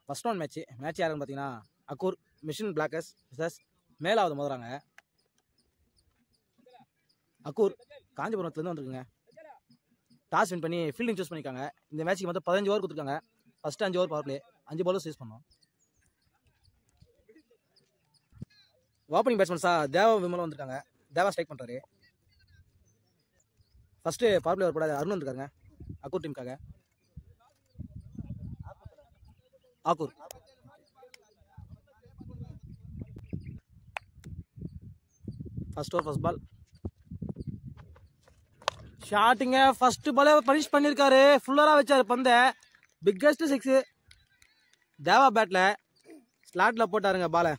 First one match யாருன்னு பார்த்தீங்கன்னா Akkur machine blockers versus மேலாவது மோதுறாங்க. அக்கூர் காஞ்சிபுரத்துலேருந்து வந்துருக்குங்க. டாஸ் வின் பண்ணி ஃபீல்டிங் சூஸ் பண்ணியிருக்காங்க. இந்த மேட்ச்சுக்கு மொத்தம் 15 ஓவர் கொடுத்துருக்காங்க. ஃபர்ஸ்ட் 5 ஓவர் பவர் பிளே, 5 பாலும் யூஸ் பண்ணோம். ஓப்பனிங் பேட்ஸ்மேன்ஸா தேவா விமலும் வந்திருக்காங்க. தேவா ஸ்ட்ரைக் பண்ணுறாரு. ஃபர்ஸ்ட் பவர் பிளே கூட அருண் வந்திருக்காங்க அக்கூர் டீமுக்காக. Akkur first over first ball ஷாட்டுங்க. ஃபர்ஸ்ட் பாலே பனிஷ் பண்ணியிருக்காரு. ஃபுல்லராக வச்சாரு பந்த. பிக்கஸ்ட் 6 தேவா பேட்ல ஸ்லாட்ல போட்டாருங்க பாலை.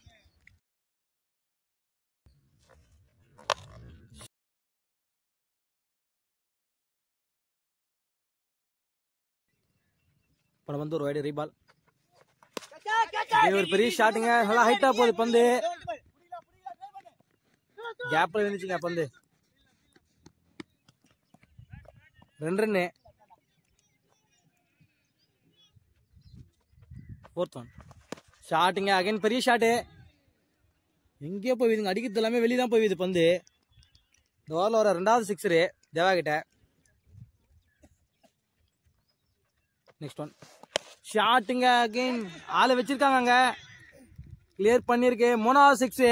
இப்போ வந்து ஒரு வைடு ரீபால். ஒரு பெரிய ஷாட்டுங்க. நல்லா ஹைட்டா போகுது பந்து. கேப்ல இருந்துச்சுங்க பந்து. 2 ரன்னு. ஃபோர்த் ஒன் ஷாட்டுங்க. அகைன் பெரிய ஷாட்டு. எங்கேயோ போயிதுங்க. அடிக்கிறது எல்லாமே வெளியே தான் போயிது பந்து. இந்த ஓவரில் வர 2வது 6 தேவா கிட்ட. நெக்ஸ்ட் ஒன் ஷாட்டுங்க. அகைன் ஆளை வச்சிருக்காங்க அங்க. கிளியர் பண்ணிருக்கு. 3வது 6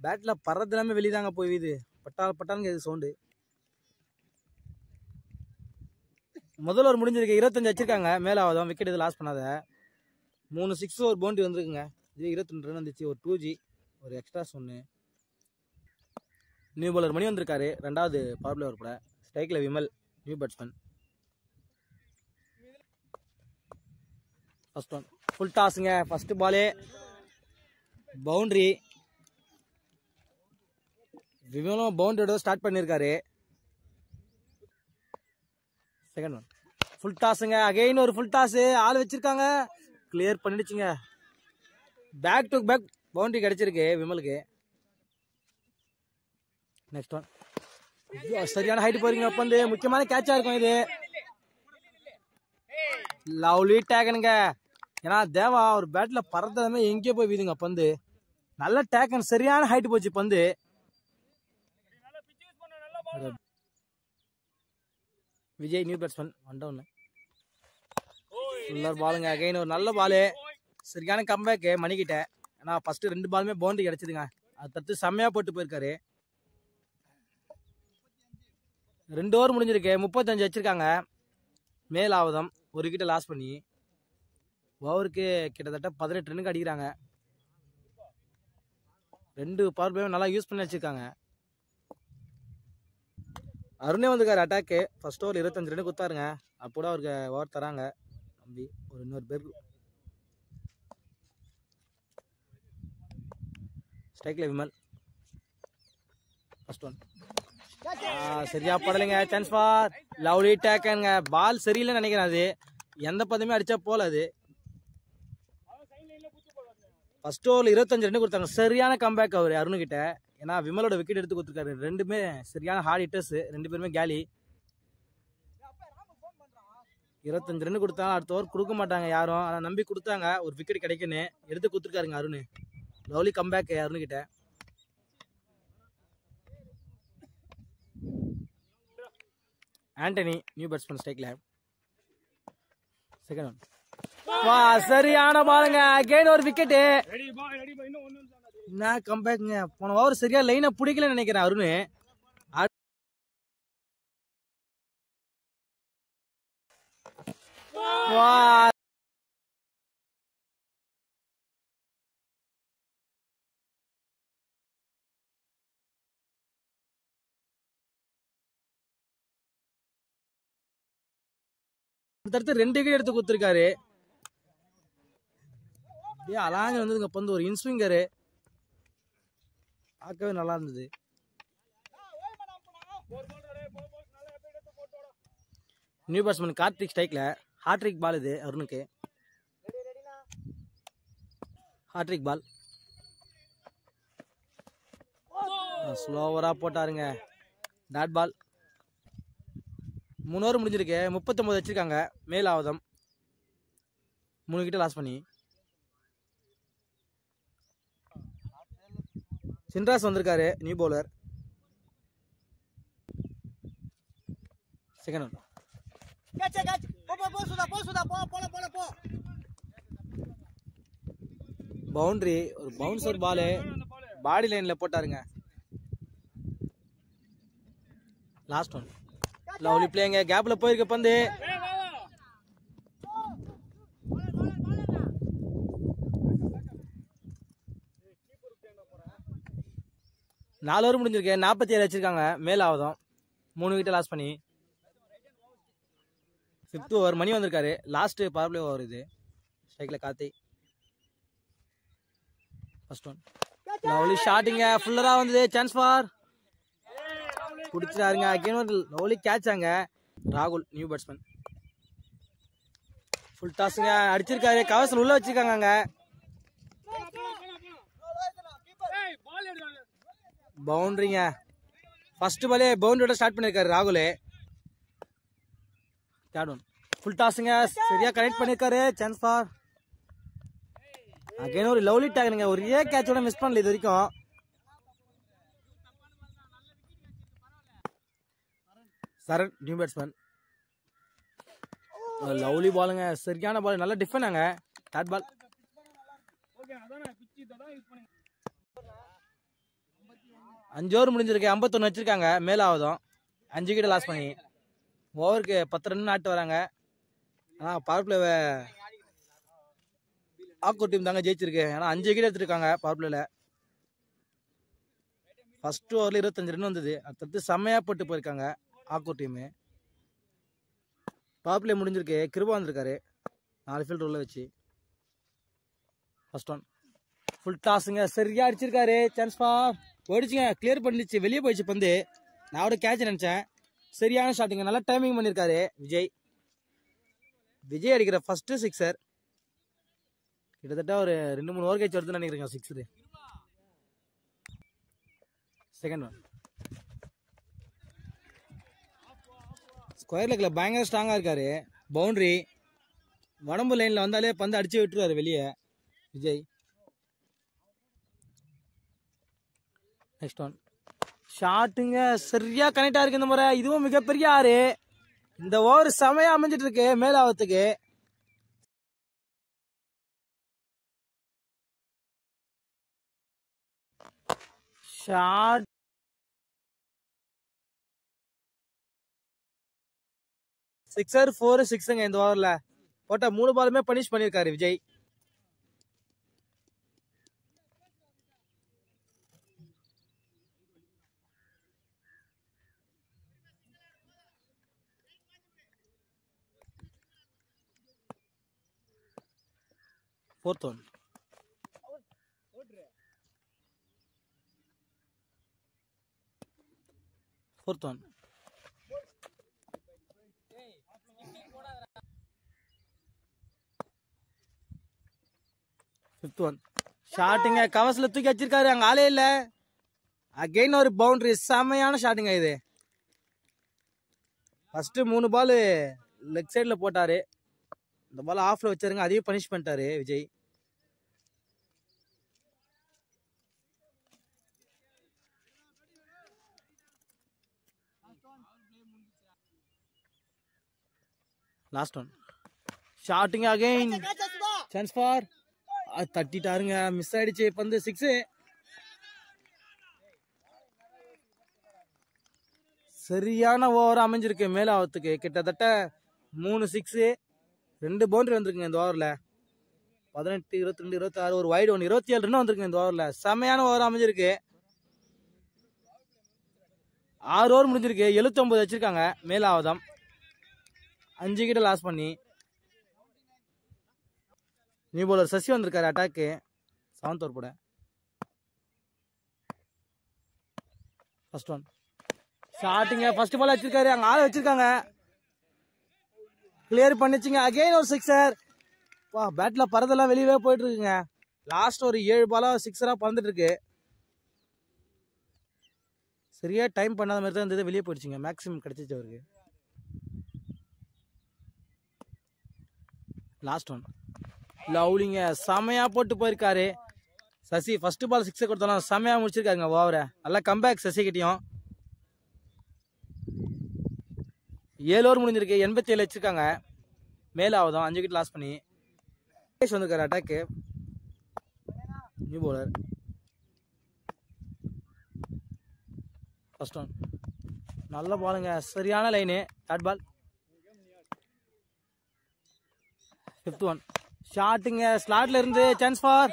பேட்ல பறறது எல்லாமே வெளியதாங்க போயிது. பட்டான்னு இது சவுண்டு. முதல்ல ஒரு முடிஞ்சிருக்கு. 25 வச்சிருக்காங்க. மேலாவதும் விக்கெட் இது லாஸ் பண்ணாத. 3 6 ஒரு பவுண்டரி வந்துருக்குங்க. இது 22 ரன் வந்துச்சு. ஒரு 2G ஒரு எக்ஸ்ட்ராஸ் ஒன்று. நியூ பவுலர் மணி வந்திருக்காரு. 2வது பவர் பிளே ஓவர் கூட. ஸ்ட்ரைக்ல Vimal new batsman. First one full டாஸுங்க. ஃபர்ஸ்ட் பாலே பவுண்டரி. விமலும் பவுண்டரியோட ஸ்டார்ட் பண்ணியிருக்காரு. செகண்ட் ஒன் ஃபுல் டாஸுங்க. அகைன் ஒரு ஃபுல் டாஸ். ஆள் வச்சிருக்காங்க. கிளியர் பண்ணிடுச்சுங்க. பேக் டு பேக் பவுண்டரி கிடைச்சிருக்கு விமலுக்கு. நெக்ஸ்ட் ஒன் சரியான ஹைட் போறீங்க. அப்ப வந்து முக்கியமான கேட்சா இருக்கும் இது. லவ்லி டேக்கனுங்க. ஏன்னா தேவா ஒரு பேட்ல பறந்ததுமே எங்கேயோ போய் வீதுங்க பந்து. நல்ல டேக்கன். சரியான ஹைட் போச்சு பந்து. Vijay new batsman 1 down. Fuller பாலுங்க. அகைன் ஒரு நல்ல பாலு. சரியான கம்பேக் மணிக்கிட்ட. ஏன்னா ஃபர்ஸ்ட் 2 பாலுமே பவுண்டரி கிடைச்சதுங்க. அது தடுத்து செம்மையா போட்டு போயிருக்காரு. 2 ஓவர் முடிஞ்சிருக்கு. 35 வச்சிருக்காங்க. மேலாவதம் ஒரு விக்கெட்டை லாஸ் பண்ணி ஓவருக்கு கிட்டத்தட்ட 18 ரன்னுக்கு அடிக்கிறாங்க. 2 பவர் பிளேயும் நல்லா யூஸ் பண்ணி வச்சிருக்காங்க. அருணே வந்துருக்காரு அட்டாக்கு. ஃபர்ஸ்ட் ஓவர் 25 ரன் கொடுத்தாருங்க. அப்போ அவருக்கு ஓவர் தராங்க தம்பி. ஒரு இன்னொரு பேர் ஸ்ட்ரைக்ல விமல். ஃபர்ஸ்ட் ஒன் சரியா படலைங்க. சான்ஸ் ஃபார் லவ்லி டேக்கனுங்க. பால் சரியில்லைன்னு நினைக்கிறேன். அது எந்த பதமே அடிச்சா போல. அது ஃபர்ஸ்ட் ஓவரில் 25 ரன் கொடுத்தாங்க. சரியான கம்பேக் அவர் அருணுகிட்ட. ஏன்னா விமலோட விக்கெட் எடுத்து கொடுத்துருக்காரு. 2மே சரியான ஹார்ட் ஹிட்டர்ஸ். 2 பேருமே கேலி. 25 ரன் கொடுத்தாங்க. அடுத்த ஓவர் கொடுக்க மாட்டாங்க யாரும். ஆனால் நம்பி கொடுத்தாங்க. ஒரு விக்கெட் கிடைக்குன்னு எடுத்து கொடுத்துருக்காருங்க அருண். லவ்லி கம்பேக் அருணுகிட்ட. ஆண்டனி நியூ பேட்ஸ்மேன் ஸ்ட்ரைக்ல. செகண்ட் ஒன் சரியான பாருங்க. அகைன் ஒரு விக்கெட். என்ன கம்பேக்ங்க. போன ஓவர் சரியா லைனை பிடிக்கலன்னு நினைக்கிறேன் அருண். அடுத்து 2 விக்கெட் எடுத்து கொடுத்துருக்காரு. அலாங்க வந்ததுங்க பந்து. ஒரு இன்ஸ்விங்கரு பார்க்கவே நல்லா இருந்தது. நியூ பேட்ஸ்மேன் கார்த்திக் ஸ்ட்ரைக்ல. ஹாட்ரிக் பால் இது அருணுக்கு. Hat-trick ball. ஸ்லோவரா போட்டாருங்க. Dot ball. 3 ஓவர் முடிஞ்சிருக்கு. 39 வச்சிருக்காங்க. மேலாவதம் 3 விக்கெட் லாஸ் பண்ணி. சின்ராஸ் வந்திருக்காரு new bowler. Second one boundary. ஒரு பவுன்சர் பாலு பாடி லைன்ல போட்டாருங்க. லாஸ்ட் ஒன் லவ்லி பிளேங்க. கேப்ல போயிருக்க பந்து. நாலு ஓவர் முடிஞ்சிருக்கு. 47 வச்சிருக்காங்க மேல ஆவதும். 3 விக்கெட் லாஸ் பண்ணி. 5th ஓவர் மணி வந்திருக்காரு. லாஸ்ட் பவர் பிளே ஓவர் இது. ஸ்ட்ரைக்ல கார்த்தி. ஃபர்ஸ்ட் ஒன் லவ்லி ஷாட்டிங்க. ஃபுல்லரா வந்தது. சான்ஸ் ஃபார் பிடிச்சிட்டாருங்க. அகைன் ஒரு லவ்லி கேட்சாங்க. ராகுல் நியூ பேட்ஸ்மேன். ஃபுல் டாஸுங்க அடிச்சிருக்காரு. கவசல் உள்ள வச்சிருக்காங்க. பவுண்டரிங்க. ஃபர்ஸ்ட் பாலே பவுண்டரியோட ஸ்டார்ட் பண்ணிருக்காரு ராகுல். தேர்ட் ஒன் ஃபுல் டாஸுங்க. சரியா கனெக்ட் பண்ணிருக்காரு. சான்ஸ் ஃபார் அகைன் ஒரு லவ்லி டேக்னுங்க. ஒரே கேட்சோட மிஸ் பண்ணல இது வரைக்கும். சரண் நியூ பேட்ஸ்மேன். லவ்லி பாலுங்க. சரியான பால். நல்ல டிஃபெண்டாங்க. Dot ball. அஞ்சு ஓவர் முடிஞ்சிருக்கு. 51 வச்சிருக்காங்க மேல ஆவதும். 5 விக்கெட் லாஸ் பண்ணி. ஓவருக்கு 10 ரன் ஆட்டு வராங்க. ஆனா பவர் பிளே ஆக்கூர் டீம் தாங்க ஜெயிச்சிருக்கு. ஏன்னா 5 விக்கெட் எடுத்துருக்காங்க பவர் பிளேல. ஃபர்ஸ்ட் ஓவர்ல 25 ரன் வந்தது. அடுத்தது செம்மையா போட்டு போயிருக்காங்க ஆக்கூர் டீமு. பவர் பிளே முடிஞ்சிருக்கு. கிருபா வந்திருக்காரு 4 ஃபீல்ட் உள்ள வச்சு. ஃபர்ஸ்ட் ஒன் ஃபுல் டாஸுங்க. சரியா அடிச்சிருக்காரு. சான்ஸ் ஃபார் போயிடுச்சுங்க. கிளியர் பண்ணிச்சு. வெளியே போயிடுச்சு பந்து. நான் ஒரு கேட்ச் நினைச்சேன். சரியான ஷாட்டுங்க. நல்லா டைமிங் பண்ணிருக்காரு விஜய். விஜய் அடிக்கிற ஃபர்ஸ்ட் சிக்ஸர். கிட்டத்தட்ட ஒரு 2-3 ஓவர் கேட்ச் வருதுன்னு நினைக்கிறேன் சிக்ஸரு. செகண்ட் ஒன் ஸ்கொயர் லெக்ல பயங்கர ஸ்ட்ராங்கா இருக்காரு. பவுண்டரி. உடம்பு லைன்ல வந்தாலே பந்து அடிச்சு விட்டுருவாரு வெளியே விஜய். நெக்ஸ்ட் ஒன் ஷாட்டுங்க. சரியா கனெக்ட் ஆயிருக்கு இந்த முறை. இதுவும் மிகப்பெரிய ஆறு. இந்த ஓவர் செமையா அமைஞ்சிட்டு இருக்கு மேலாவத்துக்கு. ஷாட் சிக்ஸர் 4 6ங்க இந்த ஓவர்ல. போட்ட 3 பாலுமே பனிஷ் பண்ணிருக்காரு Vijay. Fourth one fourth one fifth one ஷாட்டுங்க. கவசல தூக்கி வச்சிருக்காரு. அங்க ஆளே இல்ல. அகைன் ஒரு பவுண்டரி. செமையான ஷாட்டுங்க இது. ஃபர்ஸ்ட் 3 பால் லெக் சைட்ல போட்டாரு. இந்த பால் ஆஃப்ல வச்சாருங்க. அதையும் பனிஷ் பண்ணிட்டாரு விஜய். லாஸ்ட் ஒன் ஷாட்டுங்க. அகைன் சான்ஸ் ஃபார் தட்டிட்டாருங்க. மிஸ் ஆயிடுச்சு பந்து. 6. சரியான ஓவர் அமைஞ்சிருக்கு மேலாவத்துக்கு. கிட்டத்தட்ட 3 6 2 பவுண்டரி வந்திருக்குங்க இந்த ஓவர்ல. 18 22 26 ஒரு வைடு 1 27 ரன் வந்திருக்கு இந்த ஓவர்ல. செமையான ஓவர் அமைஞ்சிருக்கு. 6 ஓவர் முடிஞ்சிருக்கு. 79 வச்சிருக்காங்க மேலாவதம். 5 விக்கெட் லாஸ் பண்ணி. நியூ பவுலர் சசி வந்திருக்காரு அட்டாக்கு 7th ஓவர் போட. ஃபர்ஸ்ட் ஒன் ஷாட்டுங்க. ஃபர்ஸ்ட் பால் வச்சிருக்காரு. அங்க ஆள வச்சிருக்காங்க. கிளியர் பண்ணிச்சுங்க. அகைன் ஒரு சிக்ஸர். வா பேட்ல பறதெல்லாம் வெளியவே போயிட்டு இருக்குங்க. லாஸ்ட் ஒரு 7 பாலா சிக்ஸரா பறந்துட்டு இருக்கு. சரியா டைம் பண்ணாத மாதிரி தான் இருந்தது. வெளியே போயிடுச்சுங்க. மேக்ஸிமம் கிடைச்சிச்சு அவருக்கு. லாஸ்ட் ஒன் லவ்லிங்க செமையா போட்டு போயிருக்காரு சசி. ஃபர்ஸ்ட் பால் 6 கொடுத்தாலும் செமையா முடிச்சிருக்காருங்க ஓவரை. நல்லா கம்பேக் சசி கிட்டையும். 7 ஓவர் முடிஞ்சிருக்கு. 87 வச்சிருக்காங்க. மேல ஆகுதும் 5 விக்கெட் லாஸ் பண்ணி வந்திருக்காரு attack. New bowler first one. நல்ல பாலுங்க, சரியான line. Dot ball. 5th one. ஷாட்டுங்க ஸ்லாட்ல இருந்து சான்ஸ் ஃபார்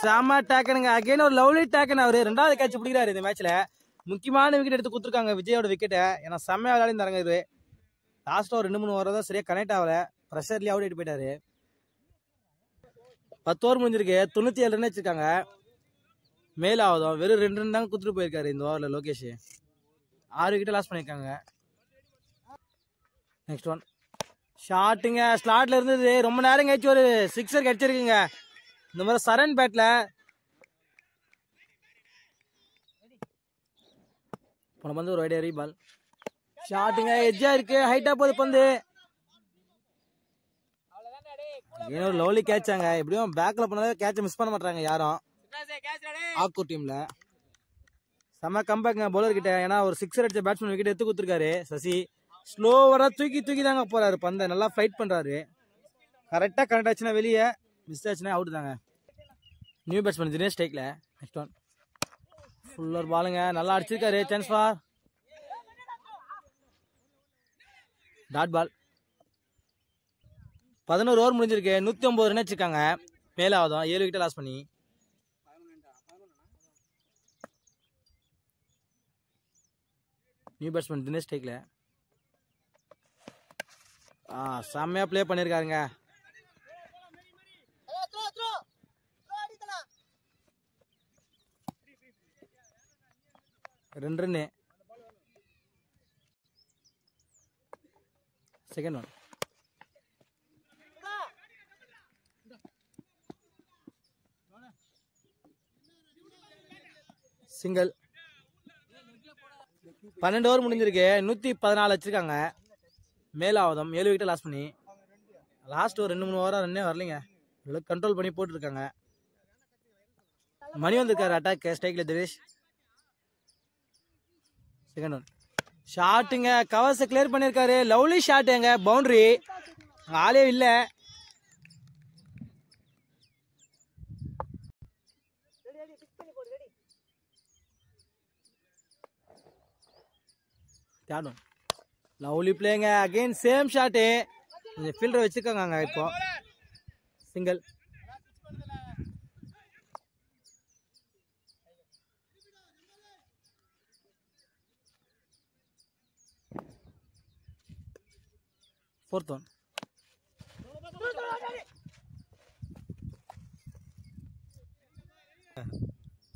செம டேக்கனுங்க. அகைன் ஒரு லவ்லி டேக்கன். அவரு 2வது கேட்ச் பிடிக்கிறாரு இந்த மேட்ச்ல. முக்கியமான விக்கெட் எடுத்து கொடுத்துருக்காங்க விஜயோட விக்கெட்டை. ஏன்னா செம்மையா விளையாடி தரங்க. இது லாஸ்ட் ஒரு 2-3 ஓவர் தான் சரியா கனெக்ட் ஆகல. ப்ரெஷர்லயே அவுட் ஆயிட்டு போயிட்டாரு. 10 ஓவர் முடிஞ்சிருக்கு. 97 ரன் வச்சிருக்காங்க. மேல ஆகுதும் வெறும் 2 ரன் தான் குத்துட்டு போயிருக்காரு இந்த ஓவர்ல லோகேஷ். 6 விக்கெட் லாஸ் பண்ணிருக்காங்க. Next one. ஷாட்டுங்க ஸ்லாட்ல இருந்தது. ரொம்ப நேரம் கழிச்சு ஒரு 6 கிடைச்சிருக்குங்க. இந்த மாதிரி சரண் பேட்ல போன பந்து ஒரு வைட் பால். ஷாட்டுங்க எட்ஜா இருக்கு. ஹைட்டா போகுது பந்து. ஒரு லவ்லி கேட்சாங்க. எப்படியும் பேக்ல போனதை கேட்ச மிஸ் பண்ண மாட்டாங்க யாரும் ஆக்கூர் டீம்ல. செம்ம கம்பேக்ங்க பவுலர் கிட்ட. ஏன்னா ஒரு 6 அடிச்ச பேட்ஸ்மேன் விக்கெட் எடுத்து கொடுத்துருக்காரு சசி. ஸ்லோவரா தூக்கி தாங்க போறாரு பந்தை. நல்லா ஃபைட் பண்றாரு. கரெக்டா கனெக்ட் ஆச்சுன்னா வெளியே, மிஸ் ஆச்சுன்னா அவுட் தாங்க. நியூ பேட்ஸ்மேன் தினேஷ் ஸ்ட்ரைக்ல. Next one. ஃபுல்லர் பாலுங்க. நல்லா அடிச்சிருக்காரு. Chance for dot ball. 11 over முடிஞ்சிருக்கு. 109 ரன் வச்சிருக்காங்க. மேல ஆகுதும் 7 விக்கெட் லாஸ் பண்ணி. நியூ பேட்ஸ்மேன் தினேஷ் ஸ்ட்ரைக்ல. செம்மையா பிளே பண்ணிருக்காருங்க. ரெண்டு run. Second one. Single. 12 over முடிஞ்சிருக்கு. 114 வச்சிருக்காங்க. மேல ஆவதம் 7 விக்கெட் லாஸ் பண்ணி. லாஸ்ட் ஒரு 2-3 ஓவரா ரன்னே வரலைங்க. கண்ட்ரோல் பண்ணி போட்டுருக்காங்க. மணி வந்திருக்காரு அட்டாக் ஸ்ட்ரைக்ல தினேஷ். Second one. ஷாட்டுங்க கவர்ஸ் கிளியர் பண்ணிருக்காரு. Lovely shot. எங்க பவுண்டரி ஆளே இல்ல. Third one. லவ்லி பிளேங்க. Again same shot. ஃபீல்டர் வச்சிருக்காங்க இப்போ. சிங்கிள். Fourth one.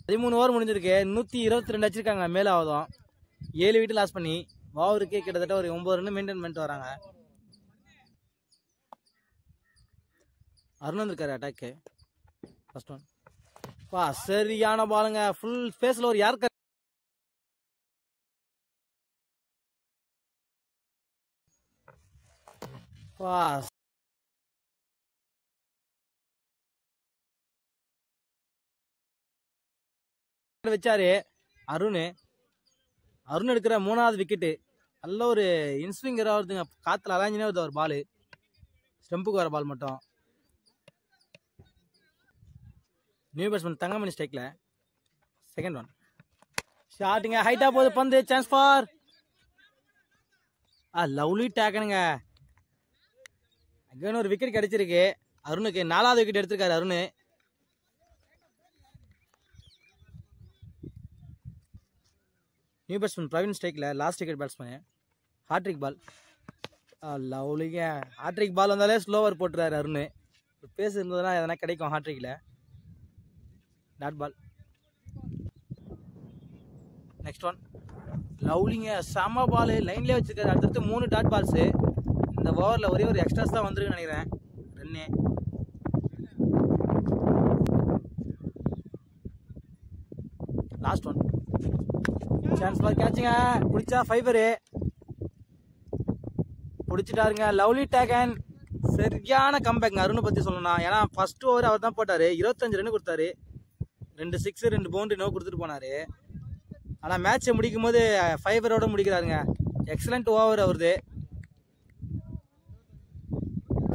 பதிமூணு ஓவர் முடிஞ்சிருக்கு. 122 வச்சிருக்காங்க. மேல ஆகுதும் 7 விக்கெட் லாஸ் பண்ணி. ஓவருக்கு கிட்டத்தட்ட ஒரு 9 ரன் மெயின்டைன் பண்ணிட்டு வராங்க. அருண் வந்திருக்காரு அட்டாக்கு. First one. சரியான பாலுங்க. ஃபுல் ஸ்பேஸ்ல ஒரு யார் வச்சாரு அருண் எடுக்கிற 3வது விக்கெட்டு. நல்ல ஒரு இன்ஸ்விங்கரா வருதுங்க. காத்துல அலாஞ்சினே வருது ஒரு பாலு. ஸ்டெம்புக்கு வர பால் மட்டும். நியூ பேட்ஸ்மேன் தங்கமணி ஸ்ட்ரைக்ல. Second one. ஷாட்டுங்க ஹைட்டா போகுது பந்து. சான்ஸ் ஃபார் லவ்லி டேக்கனுங்க. அகைன் ஒரு விக்கெட் கிடைச்சிருக்கு அருணுக்கு. 4வது விக்கெட் எடுத்திருக்காரு அருண். நியூ பேட்ஸ்மேன் பிரவீன் ஸ்ட்ரைக்ல. Last wicket batsman. Hat trick ball. லவ்லிங்க. ஹாட்ரிக் பால் வந்தாலே ஸ்லோவர் போட்டுறாரு அருண். பேஸ் இருந்ததுன்னா எதனா கிடைக்கும் ஹாட்ரிக்ல. Dot ball. Next one. லவ்லிங்க செம பால். லைன்லேயே வச்சிருக்காரு. அடுத்தடுத்து 3 டாட் பால்ஸ். இந்த ஓவரில் ஒரே ஒரு எக்ஸ்ட்ராஸ் தான் வந்துருக்குன்னு நினைக்கிறேன். Run. Last one. Chance for கேட்சுங்க. பிடிச்சா ஃபைபரு. பிடிச்சிட்டாருங்க. Lovely taken. சரியான கம்பேக் அருணை பத்தி சொல்லணும். ஏன்னா ஃபர்ஸ்ட் ஓவர் அவர் தான் போட்டாரு, 25 ரன் கொடுத்தாரு, 2 6 2 பவுண்டரி நோ கொடுத்துட்டு போனாரு. ஆனா மேட்சை முடிக்கும் போது ஃபைவரோட முடிக்கிறாருங்க. Excellent over அவருது.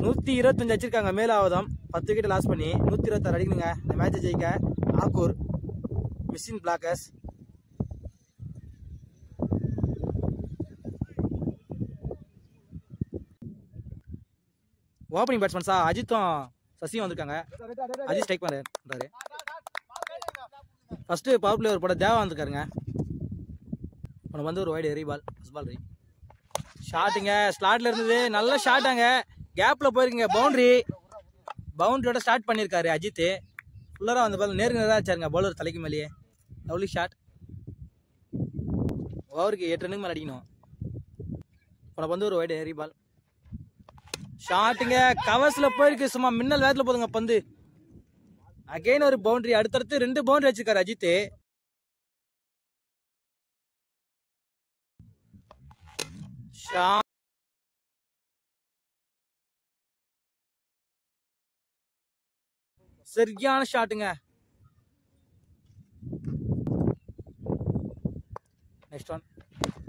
125 வச்சிருக்காங்க மேலாவதம், 10 விக்கெட் லாஸ் பண்ணி 126 அடிக்கணுங்க இந்த மேட்சை ஜெயிக்க. Akkur machine blockers. ஓப்பனிங் பேட்ஸ்மேன்ஸா அஜித்தும் சசியும் வந்திருக்காங்க. அஜித் ஸ்ட்ரைக் பண்றாரு. ஃபர்ஸ்ட் பவர் பிளே ஒரு போட தேவா வந்திருக்காருங்க. உனக்கு வந்து ஒரு வைடு ரீபால் பால் ரீ ஷாட்டுங்க. ஸ்லாட்ல இருந்தது நல்ல ஷாட்டாங்க, கேப்ல போயிருக்குங்க. பவுண்டரியோட ஸ்டார்ட் பண்ணியிருக்காரு அஜித். ஃபுல்லரா அந்த பால் நேருக்கு வச்சாருங்க பவுலர் தலைக்கு மேலேயே. Lovely shot. ஓவருக்கு 8 ரன்னுக்கு மேலே அடிக்கணும். உனக்கு வந்து ஒரு வைடு ரீபால் ஷாட்டுங்க. கவர்ஸ்ல போயிருக்கு, சும்மா மின்னல் வேகத்துல போதுங்க பந்து. அகைன் ஒரு பவுண்டரி, அடுத்தடுத்து 2 பவுண்டரி வச்சிருக்காரு அஜித். சரியான ஷாட்டுங்க. நெக்ஸ்ட் ஒன்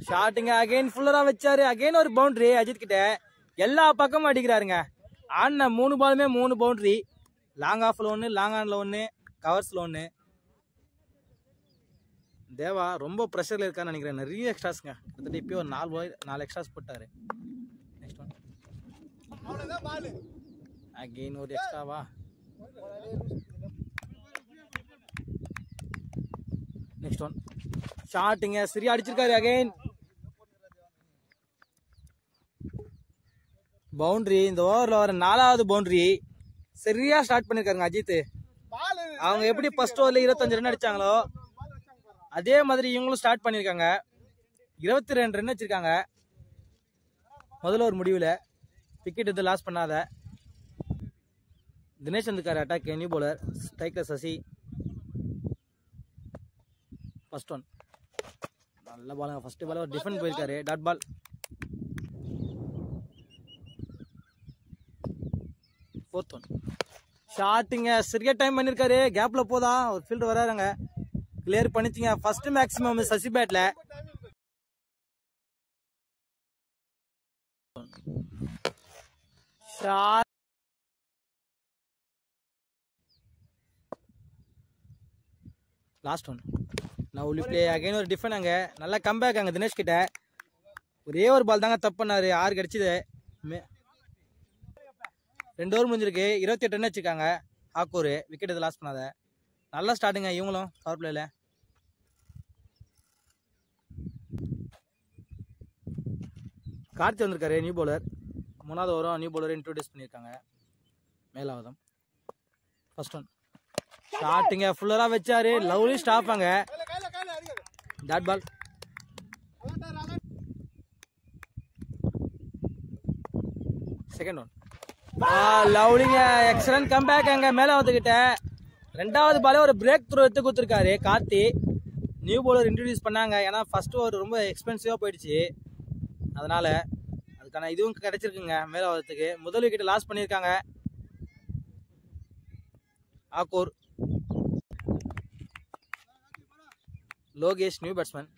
ஷாட்டுங்க. அகைன் ஃபுல்லரா வச்சாரு, அகைன் ஒரு பவுண்டரி அஜித் கிட்ட. எல்லா பக்கமும் அடிக்கிறாருங்க. ஆன 3 பாலுமே 3 பவுண்டரி. லாங் ஆஃப்ல 1, லாங் ஆன்ல 1, கவர்ஸ்ல 1. தேவா ரொம்ப ப்ரெஷர்ல இருக்கான்னு நினைக்கிறேன். நிறைய எக்ஸ்ட்ராஸ்ங்க, கிட்டத்தட்ட இப்பயும் ஒரு 4 எக்ஸ்ட்ராஸ் போட்டாரு. நெக்ஸ்ட் ஒன் அகைன் ஒரு எக்ஸ்ட்ராவா. நெக்ஸ்ட் ஒன் ஷாட்டுங்க. சரியா அடிச்சிருக்காரு. Again boundary. இந்த ஓவர்ல வர 4வது பவுண்டரி சரியா ஸ்டார்ட் பண்ணிருக்காருங்க அஜித். அவங்க எப்படி ஃபர்ஸ்ட் ஓவர்ல 25 ரன் அடிச்சாங்களோ அதே மாதிரி இவங்களும் ஸ்டார்ட் பண்ணிருக்காங்க. 22 ரன் வச்சிருக்காங்க முதல்ல ஒரு முடிவுல. விக்கெட் எதுவும் லாஸ் பண்ணாத. தினேஷ் வந்துருக்காரு attack, new bowler. Striker Sasi. First one நல்ல பாலுங்க. ஃபர்ஸ்ட் பால் டிஃபெண்ட் போயிருக்காரு, டாட் பால். ஃபோர்த் ஒன் ஷாட்டுங்க. சரியா டைம் பண்ணிருக்காரு, கேப்ல போதா ஒரு ஃபீல்டர் வராருங்க, கிளியர் பண்ணிச்சிங்க. ஃபர்ஸ்ட் மேக்ஸிமம் சசி பேட்ல. Last one lovely play. Again ஒரு டிஃபன் அங்க. நல்லா கம்பேக் அங்க தினேஷ் கிட்ட. ஒரே ஒரு பால் தாங்க தப்பு பண்ணாரு, 6 கிடைச்சது. 2 ஓவர் முடிஞ்சிருக்கு, 28 ரன் வச்சிருக்காங்க ஆக்கூர். விக்கெட் எது லாஸ் பண்ணாத. நல்லா ஸ்டார்ட்டுங்க இவங்களும் பவர் பிளேல. கார்த்தி வந்திருக்காரு நியூ பவுலர். 3வது ஓவரும் நியூ பவுலர் இன்ட்ரோடியூஸ் பண்ணியிருக்காங்க மேலாவதம். ஃபர்ஸ்ட் ஒன் ஷாட்டுங்க. ஃபுல்லரா வச்சாரு, லவ்லி ஸ்டாப் அங்க, டாட் பால். செகண்ட் ஒன் லவ்லிங்க. எக்ஸலன்ட் கம்பேக் அங்க மேலாவதுகிட்ட. 2வது பாலே ஒரு பிரேக் த்ரூ எடுத்து கொடுத்துருக்காரு கார்த்தி. நியூ பவுலர் இன்ட்ரடியூஸ் பண்ணாங்க, ஏன்னா ஃபர்ஸ்ட் ஓவர் ரொம்ப எக்ஸ்பென்சிவா போயிடுச்சு. அதனால அதுக்கான இதுவும் கிடைச்சிருக்குங்க மேலாவதுக்கு. முதல் விக்கெட் லாஸ் பண்ணியிருக்காங்க ஆக்கூர். Lokesh new batsman.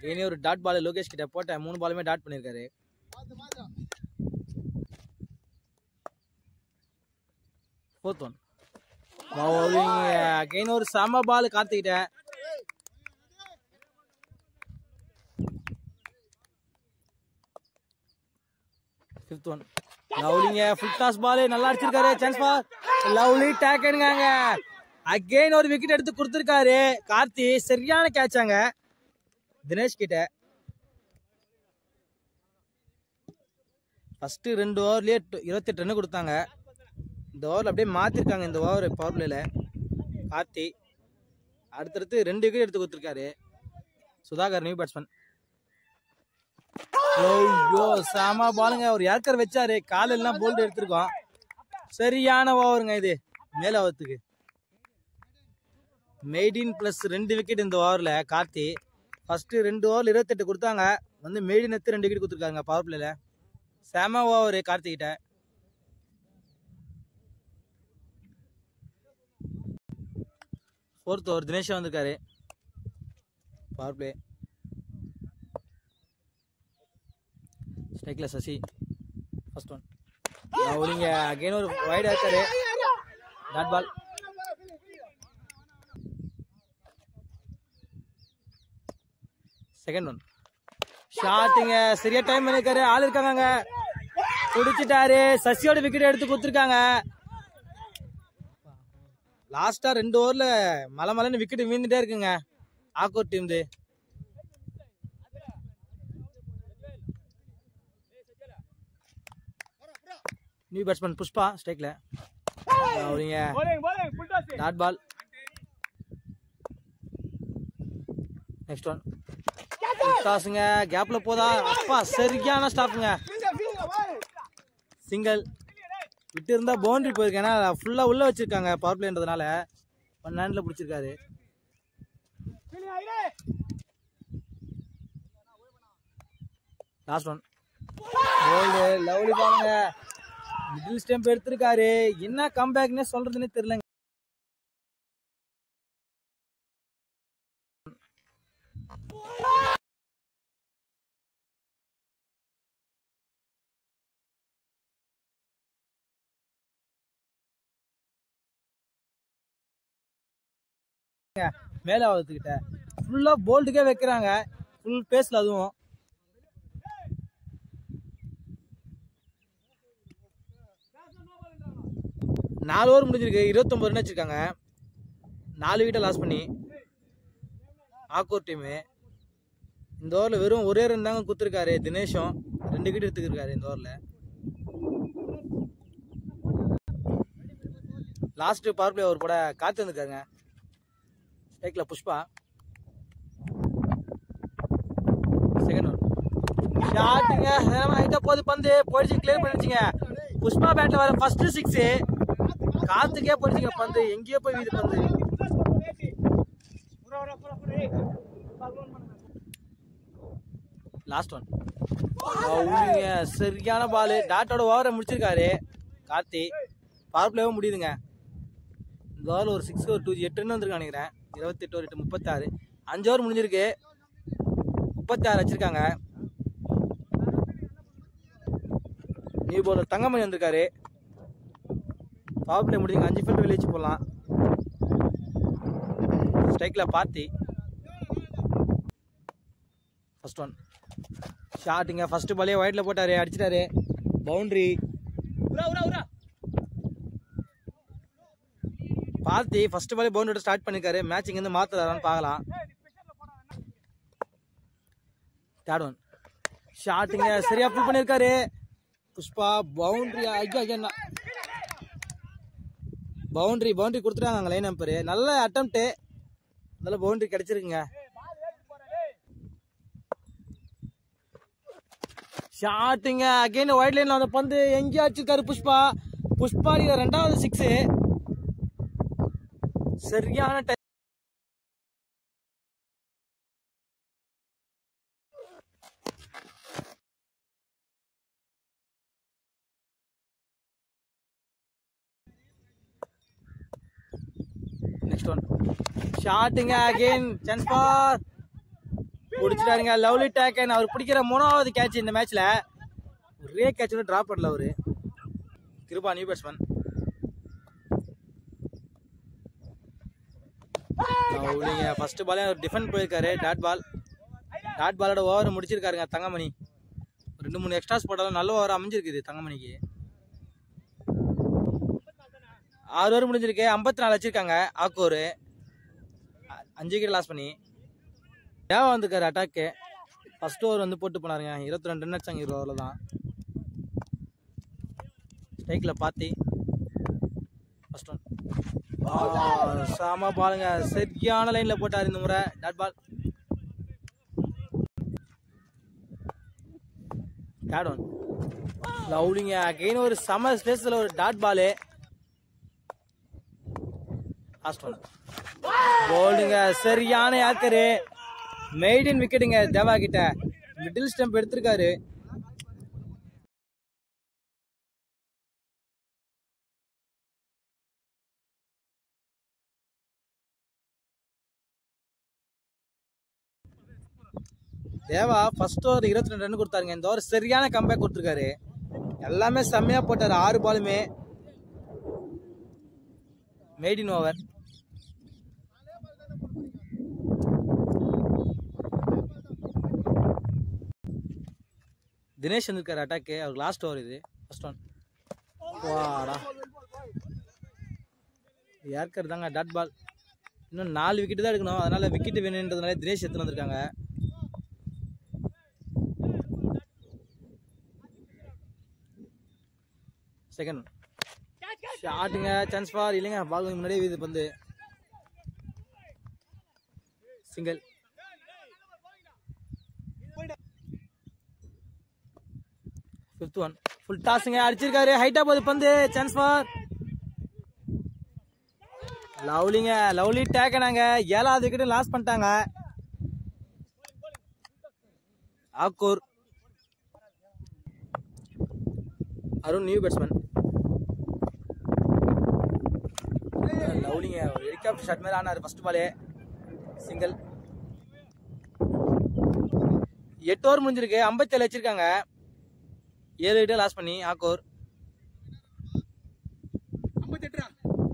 இனி ஒரு டாட் பால் லோகேஷ் கிட்ட போட்ட. 3 பாலுமே டாட் பண்ணிருக்காரு. ஃபோர்த் ஒன் அகைன் ஒரு சம பால் கார்த்திகிட்ட. ஃபிஃப்த் ஒன் லவ்லிங்க. ஃபுல் டாஸ் பால் நல்லா அடிச்சிருக்காரு. Chance for lovely. டேக்கனுங்க. அகைன் ஒரு விக்கெட் எடுத்து கொடுத்திருக்காரு கார்த்தி. சரியான கேட்சாங்க தினேஷ் கிட்ட. ஃபர்ஸ்ட் 2 ஓவர்லயே 28 ரன் கொடுத்தாங்க. இந்த ஓவரில் அப்படியே மாத்திருக்காங்க இந்த ஓவர் பவர் பிளேல கார்த்தி. அடுத்தடுத்து 2 விக்கெட் எடுத்து கொடுத்துருக்காரு சுதாகர் நியூ பேட்ஸ்மேன். ஐயோ சாமா பாலுங்க. ஒரு ஏர்கர் வச்சாரு, காலெல்லாம் போல்ட் எடுத்திருக்கோம். சரியான ஓவருங்க இது மேலாவத்துக்கு. மெய்டீன் பிளஸ் 2 விக்கெட் இந்த ஓவர்ல கார்த்தி. ஃபர்ஸ்ட் 2 ஓவர் 28 கொடுத்தாங்க, வந்து மெய்டன் எடுத்து 2 விக்கெட் கொடுத்துருக்காங்க பவர் பிளேல. செம ஓவர் கார்த்திகிட்ட. ஃபோர்த் ஓவர் தினேஷ் வந்திருக்காரு பவர் பிளே. ஸ்ட்ரைக்ல சசி. ஃபர்ஸ்ட் ஒன் பவுலிங்க அகைன் ஒரு வைட் ஆச்சாரு. Dot ball. செகண்ட் ஒன் ஷாட்டுங்க. சரியா டைம் பண்ணிருக்காரு. ஆள் இருக்காங்க. குடிச்சிட்டாரு. சசியோட விக்கெட் எடுத்து கொடுத்துருக்காங்க. லாஸ்டா 2 ஓவர்ல மலைன்னு விக்கெட் வீழ்ந்துட்டே இருக்குங்க Akkur team. New batsman Pushpa ஸ்ட்ரைக்ல. Dot ball. நெக்ஸ்ட் ஒன் டாஸுங்க. கேப்ல போதா. அப்பா சரியான ஸ்டாப்புங்க. சிங்கிள். விட்டு இருந்தா பவுண்டரி போயிருக்கு. ஏன்னா ஃபுல்லா உள்ள வச்சிருக்காங்க பவர் பிளேன்றதுனால 1 ஹேண்ட்ல பிடிச்சிருக்காரு. லாஸ்ட் ஒன் லவ்லி பாருங்க. மிடில் ஸ்டெம்ப் எடுத்திருக்காரு. என்ன கம்பேக்னே சொல்றதுன்னே தெரியல. மேல ஆகுதுகிட்ட ஃபுல்லா போல்டுக்கே வைக்கிறாங்க. ஃபுல் பேஸ்ல. அதுவும் 4 ஓவர் முடிஞ்சிருக்கு. 29 ரன் வச்சிருக்காங்க. 4 விக்கெட்டை லாஸ் பண்ணி ஆக்கூர் டீமு. இந்த ஓவரில் வெறும் ஒரே ரன் தாங்க குத்துருக்காரு. தினேஷும் 2 விக்கெட் எடுத்துக்கிருக்காரு இந்த ஓவரில். லாஸ்ட் பவர் பிளே ஓவர் போட காத்து வந்துருக்காங்க. ஸ்ட்ரைக்ல புஷ்பா. செகண்ட் ஒன் ஷாட்டுங்க. ஹைட்டா போது பந்து போயிடுச்சு. கிளியர் பண்ணிடுச்சுங்க. புஷ்பா பேட்ல வர ஃபர்ஸ்ட் 6 காத்துக்கே போயிடுச்சுங்க. பந்து எங்கேயோ போய் வீது பந்து. லாஸ்ட் ஒன் சரியான பால். டாட்டோட ஓவரை முடிச்சிருக்காரு கார்த்தி. பவர் பிளேவும் முடியுதுங்க. இந்த ஓவர் ஒரு 6 ஒரு 2 8 ரன் வந்துருக்கு நினைக்கிறேன். 28 ஒரு 8 36. 5 ஓவர் முடிஞ்சிருக்கு. 36 வச்சிருக்காங்க. நியூ பவுலர் தங்கமணி வந்திருக்காரு. Power play முடிஞ்சுங்க. 5 ஃபீல்டர் வெளியே வச்சு போடலாம். ஸ்ட்ரைக்ல பார்த்தி. ஃபர்ஸ்ட் ஒன் ஷாட்டுங்க. ஃபர்ஸ்ட் பாலே ஒயிட்ல போட்டாரு. அடிச்சிட்டாரு. பவுண்டரி. பார்த்தி ஃபர்ஸ்ட் பாலே பவுண்டரி ஸ்டார்ட் பண்ணிருக்காரு. மேட்சிங் வந்து மாத்துறாரான்னு பார்க்கலாம். தேர்ட் ஒன் ஷாட்டுங்க. சரியா புல் பண்ணிருக்காரு புஷ்பா. பவுண்டரி. பவுண்டரி கொடுத்துட்டாங்க லைன் நம்பர். நல்ல அட்டெம்ப்ட். நல்ல பவுண்டரி கிடைச்சிருக்குங்க. ஷாட்டுங்க. அகைன் ஒயிட் லைன்ல அந்த பந்து எங்கேயோ அடிச்சிருக்காரு புஷ்பா. புஷ்பா 2வது 6. சரியான டைம். நெக்ஸ்ட் ஒன் ஷாட்டுங்க. Again chance for. பிடிச்சிட்டாருங்க. Lovely taken. அவர் பிடிக்கிற 3வது கேட்ச் இந்த மேட்ச்ல. ஒரே கேட்ச் டிராப் பண்ணல அவரு. Kripa new batsman. ஃபர்ஸ்ட் பாலே அவர் டிஃபெண்ட் போயிருக்காரு. டாட் பாலோட ஓவர் முடிச்சிருக்காருங்க தங்கமணி. 2-3 எக்ஸ்ட்ராஸ் போட்டாலும் நல்ல ஓவர் அமைஞ்சிருக்குது தங்கமணிக்கு. 6 ஓவர் முடிஞ்சிருக்கு. 54 வச்சிருக்காங்க ஆக்கூர். 5 விக்கெட் லாஸ் பண்ணி. தேவா வந்துருக்காரு அட்டாக்கு. ஃபர்ஸ்ட் ஓவர் வந்து போட்டு போனாருங்க. 22 ரன் அடிச்சாங்க 20 ஓவரில் தான். ஸ்ட்ரைக்ல பார்த்தி. ஃபர்ஸ்ட் ஒன் சாம பாலுங்க. சரியான லைன்ல போட்டாரு இந்த முறை. Dot ball. தேர்ட் ஒன் லவ்லிங்க. அகைன் ஒரு சம ஸ்பேஸ்ல ஒரு டாட் பாலு. லாஸ்ட் ஒன் போல்டுங்க. சரியான யாக்கரு. மெய்டன் விக்கெட்டுங்க தேவா கிட்ட. மிடில் ஸ்டெம்ப் எடுத்திருக்காரு. தேவா ஃபர்ஸ்ட் ஓவர் 22 ரன் கொடுத்தாருங்க. இந்த ஓவர் சரியான கம்பேக் கொடுத்துருக்காரு. எல்லாமே செம்மையா போட்டாரு. 6 பாலுமே மேடின் ஓவர். தினேஷ் வந்திருக்காரு அட்டாக்கு. அவருக்கு லாஸ்ட் ஓவர் இது. First one. வாடா யார்கர் தாங்க டாட் பால். இன்னும் 4 விக்கெட் தான் எடுக்கணும். அதனால விக்கெட் வேணுன்றதுனால தினேஷ் எடுத்துன்னு வந்திருக்காங்க. செகண்ட் ஷாட்டுங்க. சான்ஸ் ஃபார் இல்லைங்க. பால் முன்னாடியே வீது பந்து. சிங்கிள். Fifth one. ஃபுல் டாஸுங்க. அடிச்சிருக்காரு. ஹைட்டா போகுது பந்து. சான்ஸ் ஃபார் லவ்லிங்க. லவ்லி டேக்கனாங்க. 7வது விக்கெட் லாஸ் பண்ணிட்டாங்க. Akkur Arun new batsman. லவ்லிங்க ஒரு ஹெலிகாப்டர் ஷாட் மாதிரி ஆனாரு ஃபர்ஸ்ட் பாலே. சிங்கிள். 8 ஓவர் முடிஞ்சிருக்கு. 57 வச்சிருக்காங்க. 7 விக்கெட் லாஸ் பண்ணி ஆக்கூர்.